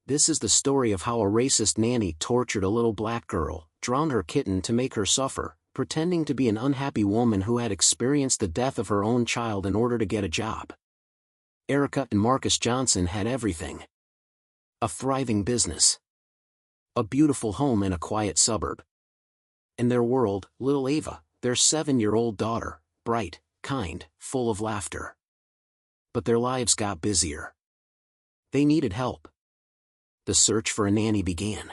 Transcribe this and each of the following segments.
This is the story of how a racist nanny tortured a little black girl, drowned her kitten to make her suffer, pretending to be an unhappy woman who had experienced the death of her own child in order to get a job. Erica and Marcus Johnson had everything. A thriving business. A beautiful home in a quiet suburb. In their world, little Ava, their 7-year-old daughter, bright, kind, full of laughter. But their lives got busier. They needed help. The search for a nanny began.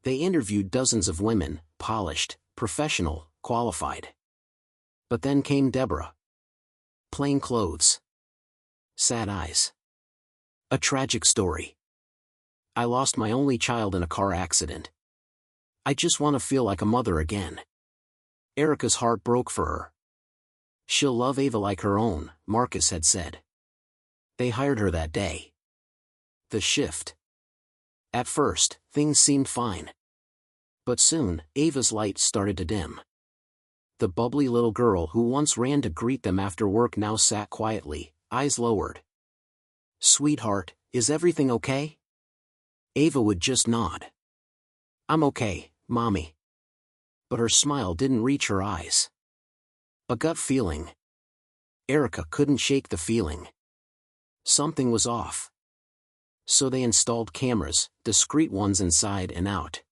They interviewed dozens of women, polished, professional, qualified. But then came Deborah. Plain clothes. Sad eyes. A tragic story. I lost my only child in a car accident. I just want to feel like a mother again. Erica's heart broke for her. She'll love Ava like her own, Marcus had said. They hired her that day. The shift. At first, things seemed fine. But soon, Ava's light started to dim. The bubbly little girl who once ran to greet them after work now sat quietly, eyes lowered. "Sweetheart, is everything okay?" Ava would just nod. "I'm okay, Mommy." But her smile didn't reach her eyes. A gut feeling. Erica couldn't shake the feeling. Something was off. So they installed cameras, discreet ones inside and out.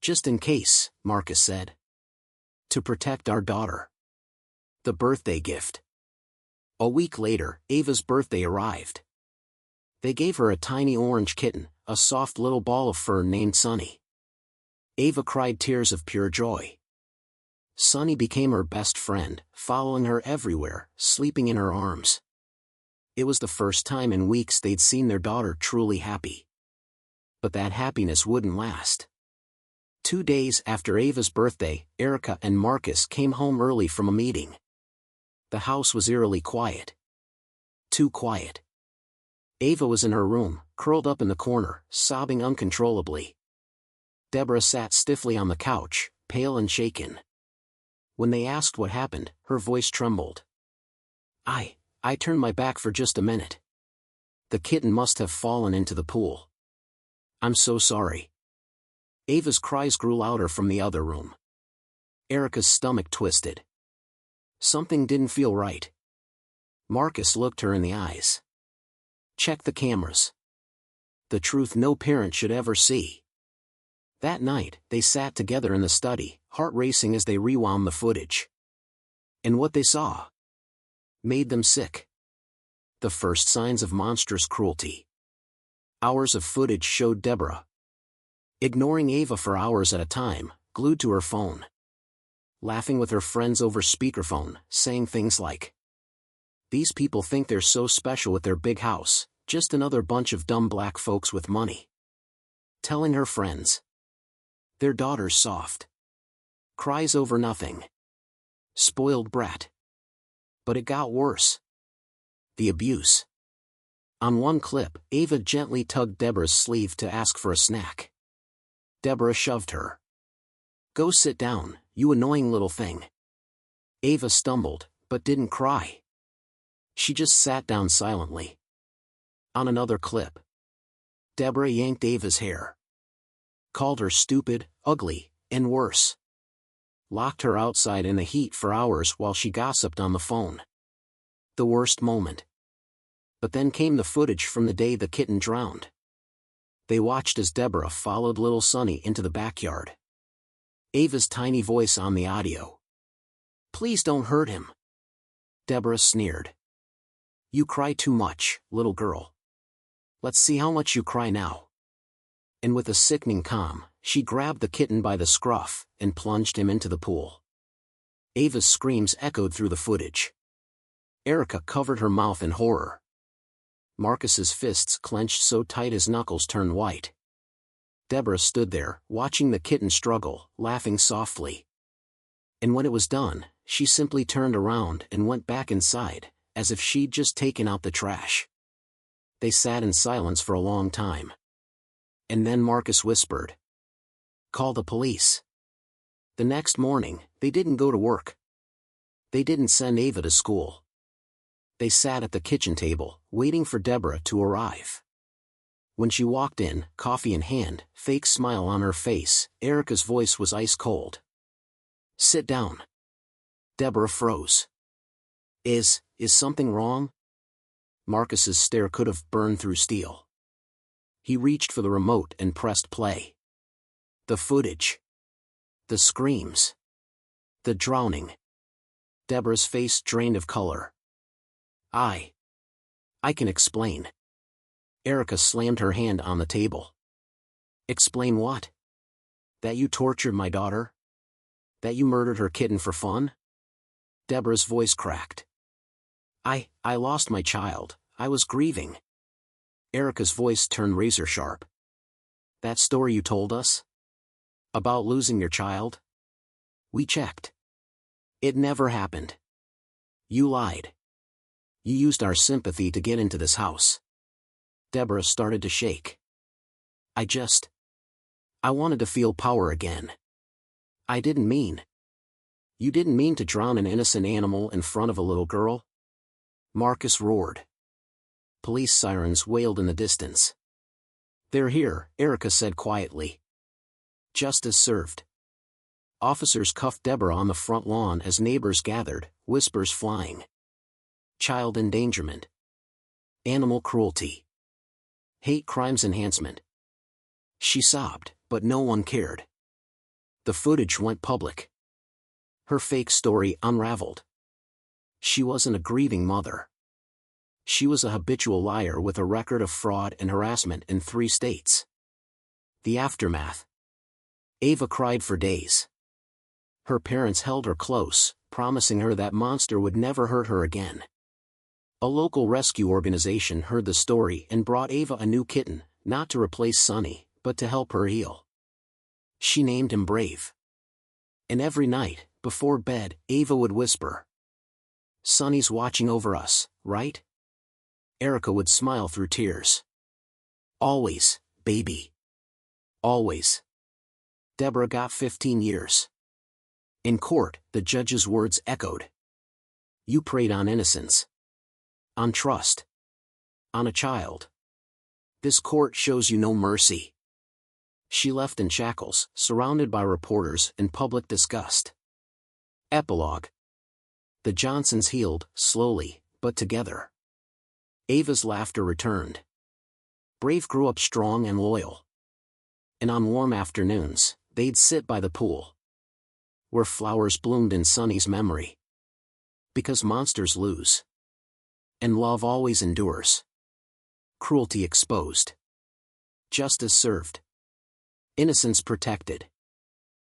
"Just in case," Marcus said. "To protect our daughter." The birthday gift. A week later, Ava's birthday arrived. They gave her a tiny orange kitten, a soft little ball of fur named Sunny. Ava cried tears of pure joy. Sunny became her best friend, following her everywhere, sleeping in her arms. It was the first time in weeks they'd seen their daughter truly happy. But that happiness wouldn't last. 2 days after Ava's birthday, Erica and Marcus came home early from a meeting. The house was eerily quiet. Too quiet. Ava was in her room, curled up in the corner, sobbing uncontrollably. Deborah sat stiffly on the couch, pale and shaken. When they asked what happened, her voice trembled. I turned my back for just a minute. The kitten must have fallen into the pool. I'm so sorry." Ava's cries grew louder from the other room. Erica's stomach twisted. Something didn't feel right. Marcus looked her in the eyes. "Check the cameras. The truth no parent should ever see." That night, they sat together in the study, heart racing as they rewound the footage. And what they saw made them sick. The first signs of monstrous cruelty. Hours of footage showed Deborah ignoring Ava for hours at a time, glued to her phone. Laughing with her friends over speakerphone, saying things like, "These people think they're so special with their big house, just another bunch of dumb black folks with money." Telling her friends their daughter's soft. Cries over nothing. Spoiled brat. But it got worse. The abuse. On one clip, Ava gently tugged Deborah's sleeve to ask for a snack. Deborah shoved her. "Go sit down, you annoying little thing." Ava stumbled, but didn't cry. She just sat down silently. On another clip, Deborah yanked Ava's hair. Called her stupid, ugly, and worse. Locked her outside in the heat for hours while she gossiped on the phone. The worst moment. But then came the footage from the day the kitten drowned. They watched as Deborah followed little Sunny into the backyard. Ava's tiny voice on the audio. "Please don't hurt him." Deborah sneered. "You cry too much, little girl. Let's see how much you cry now." And with a sickening calm, she grabbed the kitten by the scruff and plunged him into the pool. Ava's screams echoed through the footage. Erica covered her mouth in horror. Marcus's fists clenched so tight his knuckles turned white. Deborah stood there, watching the kitten struggle, laughing softly. And when it was done, she simply turned around and went back inside, as if she'd just taken out the trash. They sat in silence for a long time. And then Marcus whispered, "Call the police." The next morning, they didn't go to work. They didn't send Ava to school. They sat at the kitchen table, waiting for Deborah to arrive. When she walked in, coffee in hand, fake smile on her face, Erica's voice was ice cold. "Sit down." Deborah froze. Is something wrong?" Marcus's stare could have burned through steel. He reached for the remote and pressed play. The footage. The screams. The drowning. Deborah's face drained of color. I can explain." Erica slammed her hand on the table. "Explain what? That you tortured my daughter? That you murdered her kitten for fun?" Deborah's voice cracked. I lost my child. I was grieving." Erica's voice turned razor sharp. "That story you told us? About losing your child? We checked. It never happened. You lied. You used our sympathy to get into this house." Deborah started to shake. I wanted to feel power again. I didn't mean. You didn't mean to drown an innocent animal in front of a little girl?" Marcus roared. Police sirens wailed in the distance. "They're here," Erica said quietly. Justice served. Officers cuffed Deborah on the front lawn as neighbors gathered, whispers flying. Child endangerment. Animal cruelty. Hate crimes enhancement. She sobbed, but no one cared. The footage went public. Her fake story unraveled. She wasn't a grieving mother. She was a habitual liar with a record of fraud and harassment in 3 states. The aftermath. Ava cried for days. Her parents held her close, promising her that monster would never hurt her again. A local rescue organization heard the story and brought Ava a new kitten, not to replace Sunny, but to help her heal. She named him Brave. And every night, before bed, Ava would whisper, "Sunny's watching over us, right?" Erica would smile through tears. "Always, baby. Always." Deborah got 15 years. In court, the judge's words echoed. "You preyed on innocence. On trust. On a child. This court shows you no mercy." She left in shackles, surrounded by reporters and public disgust. Epilogue. The Johnsons healed, slowly, but together. Ava's laughter returned. Brave grew up strong and loyal. And on warm afternoons, they'd sit by the pool, where flowers bloomed in Sunny's memory. Because monsters lose. And love always endures. Cruelty exposed. Justice served. Innocence protected.